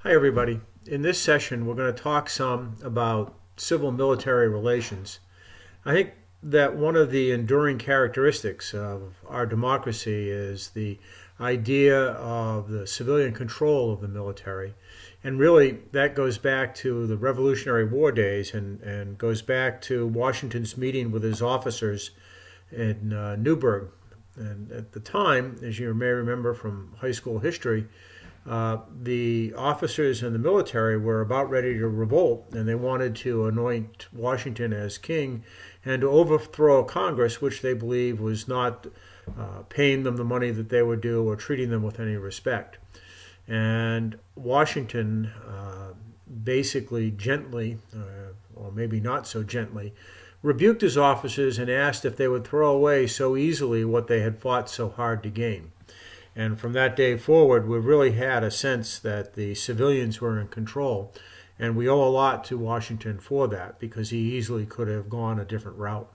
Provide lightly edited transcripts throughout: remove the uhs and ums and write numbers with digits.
Hi everybody. In this session we're going to talk some about civil-military relations. I think that one of the enduring characteristics of our democracy is the idea of the civilian control of the military. And really that goes back to the Revolutionary War days and goes back to Washington's meeting with his officers in Newburgh. And at the time, as you may remember from high school history, the officers in the military were about ready to revolt, and they wanted to anoint Washington as king and to overthrow Congress, which they believed was not paying them the money that they were due or treating them with any respect. And Washington basically gently, or maybe not so gently, rebuked his officers and asked if they would throw away so easily what they had fought so hard to gain. And from that day forward, we really had a sense that the civilians were in control. And we owe a lot to Washington for that, because he easily could have gone a different route.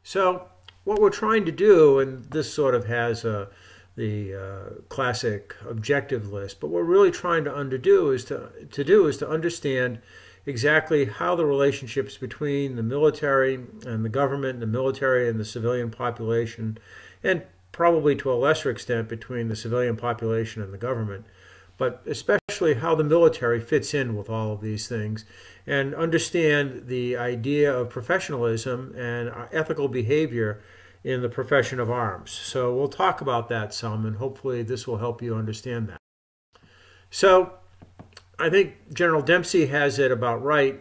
So what we're trying to do, and this sort of has the classic objective list, but what we're really trying to do is to understand exactly how the relationships between the military and the government, the military and the civilian population, and probably to a lesser extent between the civilian population and the government, but especially how the military fits in with all of these things, and understand the idea of professionalism and ethical behavior in the profession of arms. So we'll talk about that some, and hopefully this will help you understand that. So I think General Dempsey has it about right.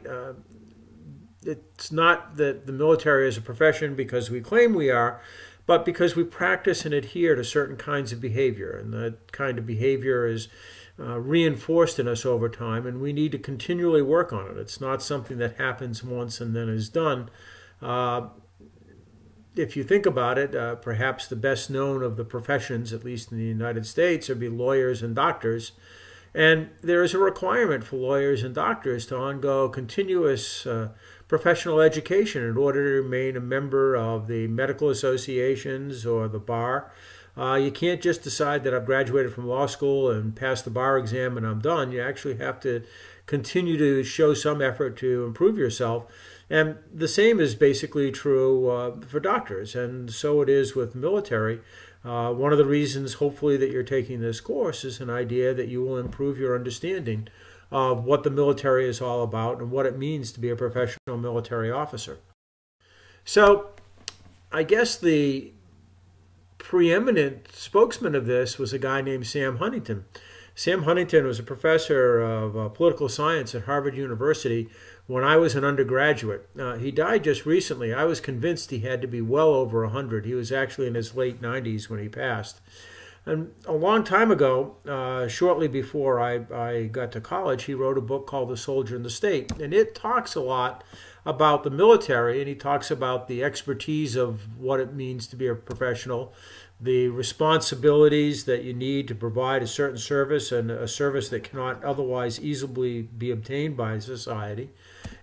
It's not that the military is a profession because we claim we are, but because we practice and adhere to certain kinds of behavior, and that kind of behavior is reinforced in us over time, and we need to continually work on it. It's not something that happens once and then is done. If you think about it, perhaps the best known of the professions, at least in the United States, would be lawyers and doctors. And there is a requirement for lawyers and doctors to undergo continuous professional education in order to remain a member of the medical associations or the bar. You can't just decide that I've graduated from law school and passed the bar exam and I'm done. You actually have to continue to show some effort to improve yourself. And the same is basically true for doctors, and so it is with military. One of the reasons, hopefully, that you're taking this course is an idea that you will improve your understanding of what the military is all about and what it means to be a professional military officer. So I guess the preeminent spokesman of this was a guy named Sam Huntington. Sam Huntington was a professor of political science at Harvard University when I was an undergraduate. He died just recently. I was convinced he had to be well over 100. He was actually in his late 90s when he passed. And a long time ago, shortly before I got to college, he wrote a book called The Soldier and the State. And it talks a lot about the military, and he talks about the expertise of what it means to be a professional, the responsibilities that you need to provide a certain service, and a service that cannot otherwise easily be obtained by society.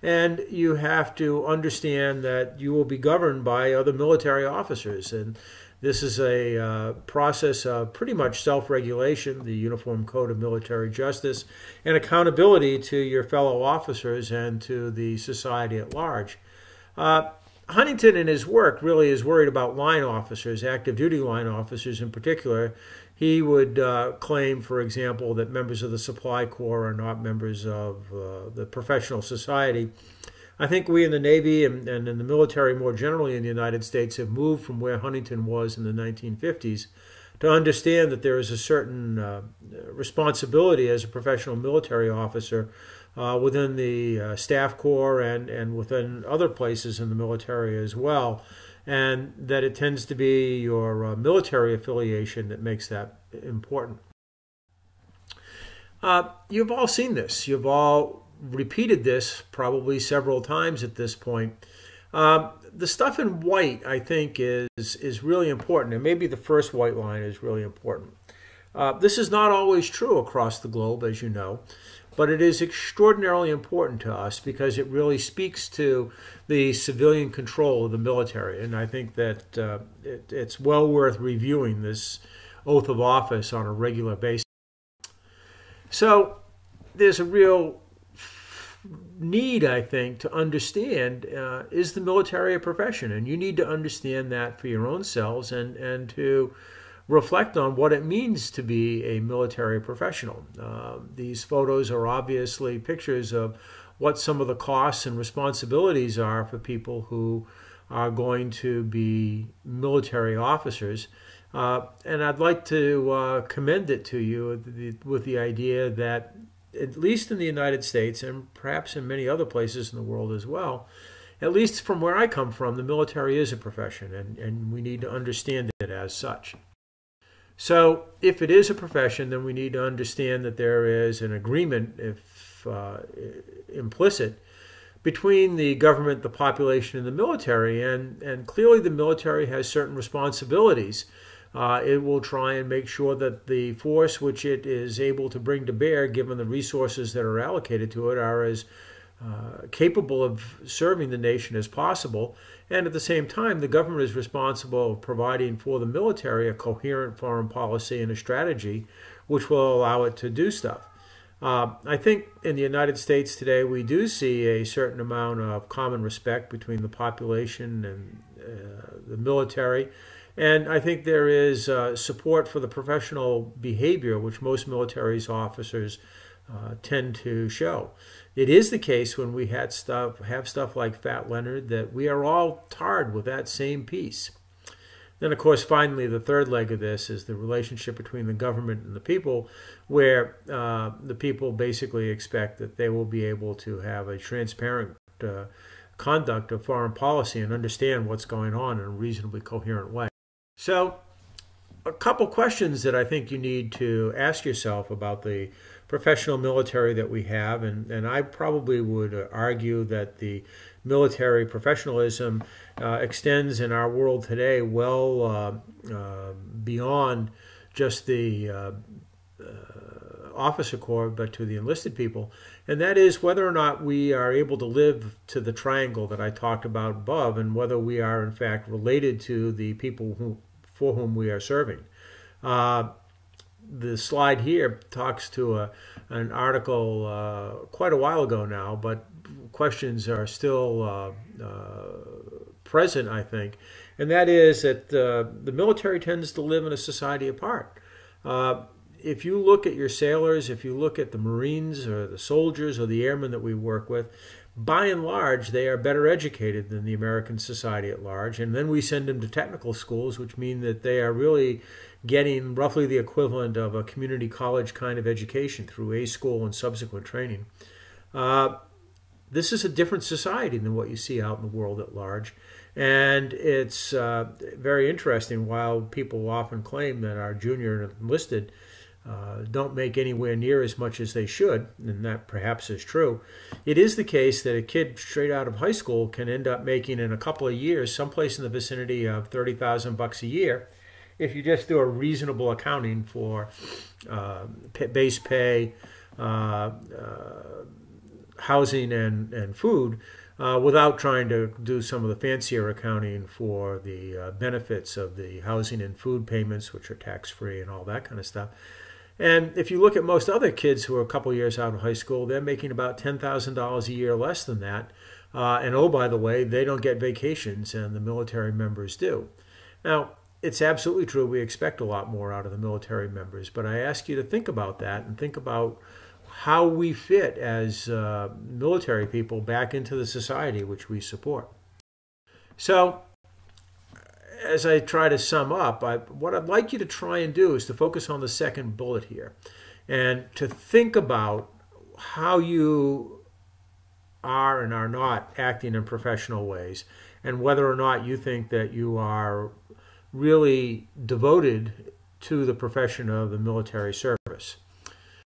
And you have to understand that you will be governed by other military officers. And this is a process of pretty much self-regulation, the Uniform Code of Military Justice, and accountability to your fellow officers and to the society at large. Huntington in his work really is worried about line officers, active duty line officers in particular. He would claim, for example, that members of the Supply Corps are not members of the professional society. I think we in the Navy and in the military more generally in the United States have moved from where Huntington was in the 1950s to understand that there is a certain responsibility as a professional military officer within the staff corps and within other places in the military as well, and that it tends to be your military affiliation that makes that important. You've all seen this. You've all repeated this probably several times at this point. The stuff in white, I think, is really important, and maybe the first white line is really important. This is not always true across the globe, as you know, but it is extraordinarily important to us because it really speaks to the civilian control of the military, and I think that it's well worth reviewing this oath of office on a regular basis. So there's a real need, I think, to understand, is the military a profession? And you need to understand that for your own selves, and to reflect on what it means to be a military professional. These photos are obviously pictures of what some of the costs and responsibilities are for people who are going to be military officers. And I'd like to commend it to you with the idea that, at least in the United States, and perhaps in many other places in the world as well, at least from where I come from, the military is a profession, and we need to understand it as such. So if it is a profession, then we need to understand that there is an agreement, if implicit, between the government, the population, and the military. And clearly the military has certain responsibilities. It will try and make sure that the force which it is able to bring to bear, given the resources that are allocated to it, are as capable of serving the nation as possible. And at the same time, the government is responsible for providing for the military a coherent foreign policy and a strategy which will allow it to do stuff. I think in the United States today, we do see a certain amount of common respect between the population and the military. And I think there is support for the professional behavior which most military officers tend to show. It is the case when we have stuff like Fat Leonard that we are all tarred with that same piece. Then, of course, finally, the third leg of this is the relationship between the government and the people, where the people basically expect that they will be able to have a transparent conduct of foreign policy and understand what's going on in a reasonably coherent way. So, a couple questions that I think you need to ask yourself about the professional military that we have, and I probably would argue that the military professionalism extends in our world today well beyond just the officer corps, but to the enlisted people, and that is whether or not we are able to live to the triangle that I talked about above, and whether we are in fact related to the people for whom we are serving. The slide here talks to an article quite a while ago now, but questions are still present, I think, and that is that the military tends to live in a society apart. If you look at your sailors, if you look at the Marines or the soldiers or the airmen that we work with, by and large, they are better educated than the American society at large. And then we send them to technical schools, which mean that they are really getting roughly the equivalent of a community college kind of education through A school and subsequent training. This is a different society than what you see out in the world at large. And it's very interesting. While people often claim that our junior and enlisted don't make anywhere near as much as they should, and that perhaps is true, it is the case that a kid straight out of high school can end up making in a couple of years someplace in the vicinity of $30,000 a year if you just do a reasonable accounting for base pay, housing, and food, without trying to do some of the fancier accounting for the benefits of the housing and food payments, which are tax-free and all that kind of stuff. And if you look at most other kids who are a couple years out of high school, they're making about $10,000 a year less than that. And oh, by the way, they don't get vacations, and the military members do. Now, it's absolutely true we expect a lot more out of the military members, but I ask you to think about that and think about how we fit as military people back into the society which we support. So, as I try to sum up, what I'd like you to try and do is to focus on the second bullet here and to think about how you are and are not acting in professional ways, and whether or not you think that you are really devoted to the profession of the military service.